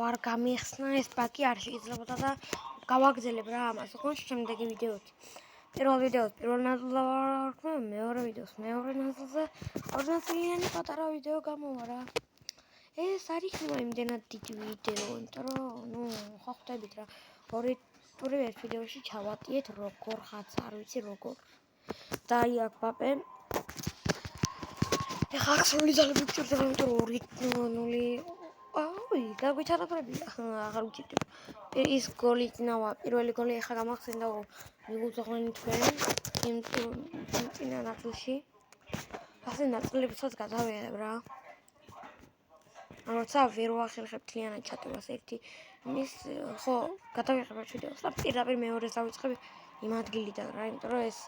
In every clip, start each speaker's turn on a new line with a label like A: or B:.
A: არ გამიხსნა ეს ბაკი არ შეიძლებოდა და გავაგზელებ რა ამას უკვე შემდეგი ვიდეოთი. პირველ ვიდეოს პირველ ნაწილზე ვარქმე, მეორე ვიდეოს მეორე ნაწილზე ორნაწილიანი პატარა ვიდეო გამოვა რა. ეს არ იქნება იმდენად დიდი ვიდეო, იმიტომ რომ ხო ხვდებით რა. ორივე ერთ ვიდეოში ჩავატიეთ როგორღაც, არ ვიცი როგორ. და აი აქ პაპე ეხლა აქ სრული ძალები გჭირდება, იმიტომ რომ 2-0 გაგვიჩარაბრებია, აღარ ვჭირდება. ის გოლი ნავა, პირველი გოლი ეხლა გამახსენდა მიგუძღვენი თქვენ იმ წინა ნაწილში. ასე ნაწილებსაც გადავიღებ რა. როცა ვერ ვახერხებ მთლიანად ჩატევას ერთი მის ხო გადავიღებ ვიდეოს და პირდაპირ მეორეს დავიწყებ იმ ადგილიდან რა, იმიტომ რომ ეს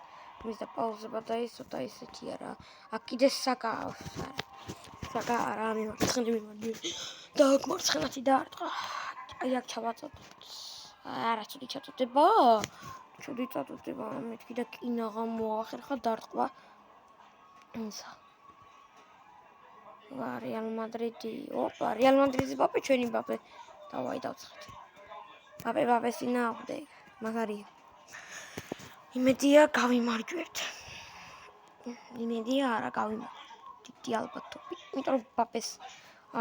A: მის და პაუზება და ის ცოტა ისეთია რა. აქ კიდე საკა რა მიმარცხენე და აქ მარცხენათი დაარტყა. აი აქ ჩავაწოდოთ. არა ცუდი ჩაწოდება. ცუდი წაწოდება, მეთქი და კინაღა მოახერხა დარტყვა. ისა Real Madrid. Opa, Real Madrid Bape ჩვენი Bape. დავაი დავცხეთ. Bape სინააღმდეგ. მაგარია. იმედია გავიმარჯვებთ. იმედია არა გავიმარჯვებთ. დიდი ალბათობით. იმიტომ რომ Bape-ს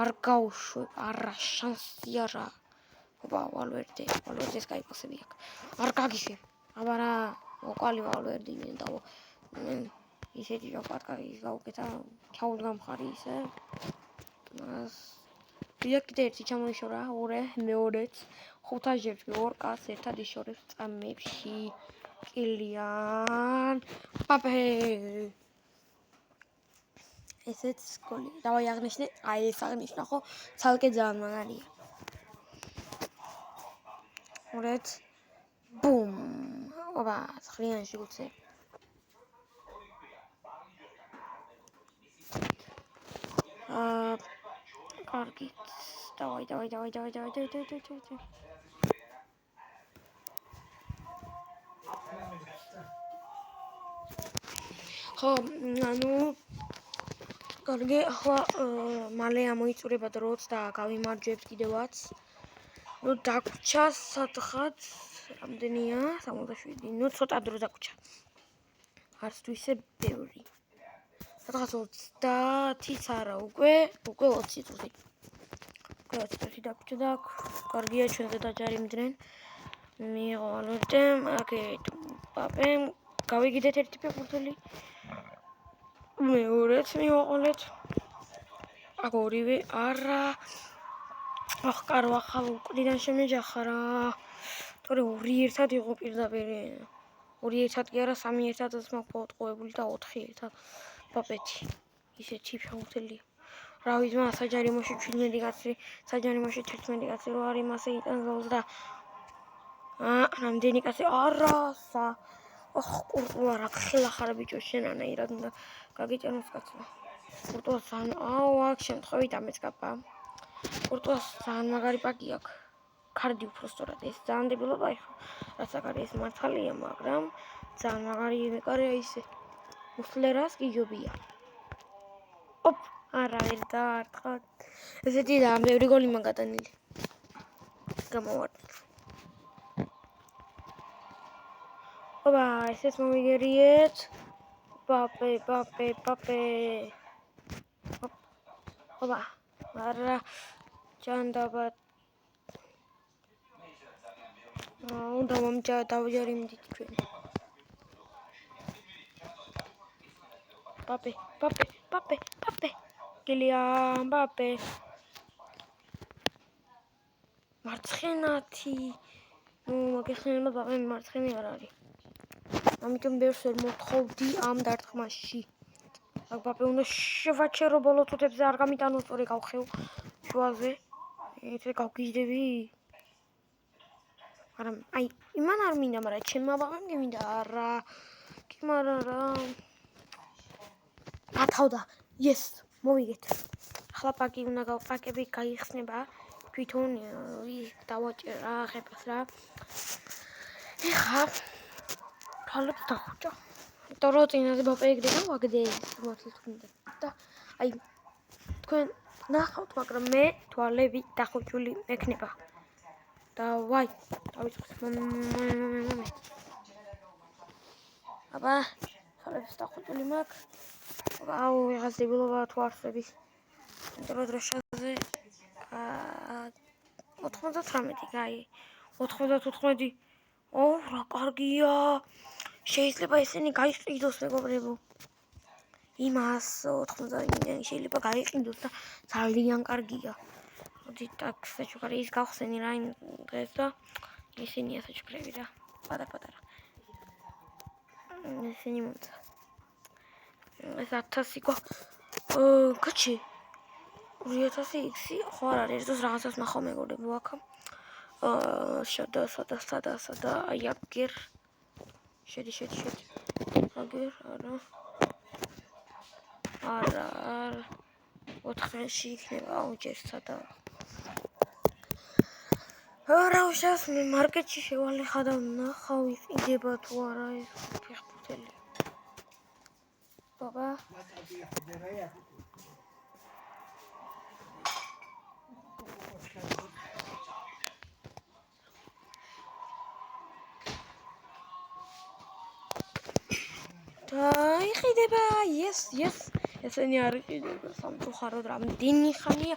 A: არ გაუშვებ, არა შანსი არა. ოპა, ვალვერდეს кайფასები აქვს. არ გაგიშვებ. აბა რა, ოკვალი ვალვერდი მინდაო. ისეთი პატკარი გავუკეთა ჩაუდგა მხარი ისე. მას კიდე ერთი ჩამოიშორა, მეორეც, ხუთაჟებს ორ კაცს ერთად იშორებს წამებში. კილიან Bape. ესეც გოლი. დავაი აღნიშნე, აი ეს აღნიშნა ხო, ცალკე ძალიან მაგარია. ორეთ. ბუმ. ოპა, ხრიანში გუცე. კარგი. დავაი. ხო, კარგი, ახლა მალე ამოიწურება დროც და გავიმარჯვებთ კიდევაც. დაგვრჩა სადღაც რამდენია? 67. ცოტა დრო დაგვრჩა. არც თუ ისე ბევრი. სადღაც 30-იც არა, უკვე 20 წუთი. უკვე 20 წუთი დაგვრჩა და კარგია ჩვენზე დაჯარიმდნენ. მიიღო ალვერტემ, აქეთ Bape-მ, გავიგიდეთ ერთი ფეხბურთელი. მეორეც მივაყოლეთ. აქ ორივე არა. ახ კარვახა უკრიდან შემეჯახა რა. თორე 2 ერთად იყო პირდაპირ. 2 ერთად კი არა, 3 ერთადაც მაქვს პოტყოებული და 4 ერთად Bape-თი. ისეთი ფეხბურთელია. რა ვიცი, საჯარიმოში 17 კაცი, საჯარიმოში 11 კაცი რო არის, მასე იტანს და რამდენი კაცი არასა. ოხ, კურტუა რა ხელა ხარ ბიჭო, შენ ანაირად უნდა გაგიჭეროს კაცო. კურტუა ძალიან აქ შემთხვევით ამეც გაბა. კურტუას ძალიან მაგარი პაკი აქვს. კარდი უფრო სწორად ეს ძალიან დებილობა ეხა. რაც აქ არის ეს მართალია, მაგრამ ძალიან მაგარი მეკარეა ისე. უსლერას გიჯობია. ოპ, არა ვერ დაარტყა. ესეთი და ბევრი გოლი მაგატანილი. გამოვარდნილ. ოპა, ესეც მომიგერიეთ. Bape. ოპა, არა ჯანდაბა. უნდა დავჯარიმდით ჩვენ. Bape. კილიან Bape. მარცხენათი. მაგეხსენება Bape მარცხენი არ არის. ამიტომ ბევრს ვერ მოთხოვდი ამ დარტყმაში. აქ Bape უნდა შევაჩერო ბოლო წუთებზე არ გამიტანო სწორი გავხევ შუაზე. ესე გავგიჟდები. მაგრამ აი იმან არ მინდა, მაგრამ ჩემმა Bape-მ მინდა არა. კი მარა რა. გათავდა. Yes, მოვიგეთ. ახლა პაკები გაიხსნება. თვითონ დავაჭერ რა, ხეპას რა. ეხა თვალებს დახუჭა. Τώρα წინაზე Bape ეგრე გავაგდე, მართლა თქვენ და აი თქვენ ნახავთ, მაგრამ მე თვალებით დახუჭული მექნება. დავაი, დავიწყოთ. მომე. აბა, თვალებს დახუჭული მაქვს. აუ, ეხლა დებილობა თუ არსების. დროშაზე 98 გაი. 99. ოუ, რა კარგია. შეიძლება ესენი გაიყიდოს, მეგობრებო. იმას 90-იანი შეიძლება გაიყიდოს და ძალიან კარგია. მოდი так, საჩუქარი ის გავხსენი რა იმ დღეს და ისინი საჩუქრები რა. პატარ-პატარა. ისინი მომცა. ეს 1000 იყო. კაჩი 2000 ხო არ არის, ეს რაღაცას ნახავ მეგობრებო აქ. სადა, აი აგერ. შედი. აგერ, არა. 4-ში იქნება, აუ ჯერ სადა. რა უშავს მე მარკეტში შევალე ხა და ნახავ იყიდება თუ არა ეს ფეხბურთელი. ბაბა. იყიდება, yes. ესენი არ იყიდება, სამწუხაროდ რამდენი ხანია,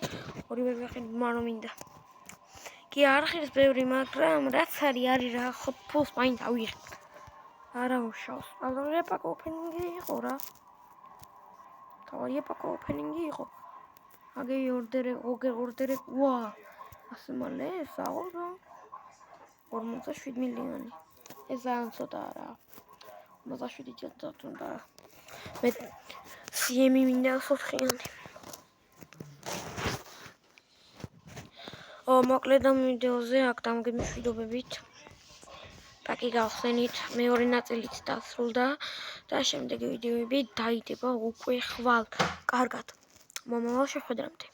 A: ორივე ვეხი მარო მინდა. კი არ ხირს ბევრი, მაგრამ რაც არის რა, ფულს მაინც ავიღებ. არა უშავს. ალბათ პაკ ოპენინგი იყო რა. თავია პაკ ოპენინგი იყო. აგე ორდერი, ვა. ასე მალე საო რა. 47 მილიონი. ეს ძალიან ცოტაა რა. 57 წელიწად უნდა. მე CM-ი მინდა 4-იანი. მოკლედ ამ ვიდეოზე აქ დამგემშვიდობებით. პაკი გავხსენით, მეორე ნაწილიც დასრულდა და შემდეგი ვიდეოები დაიდება უკვე ხვალ. კარგად. მომავალ შეხვედრამდე.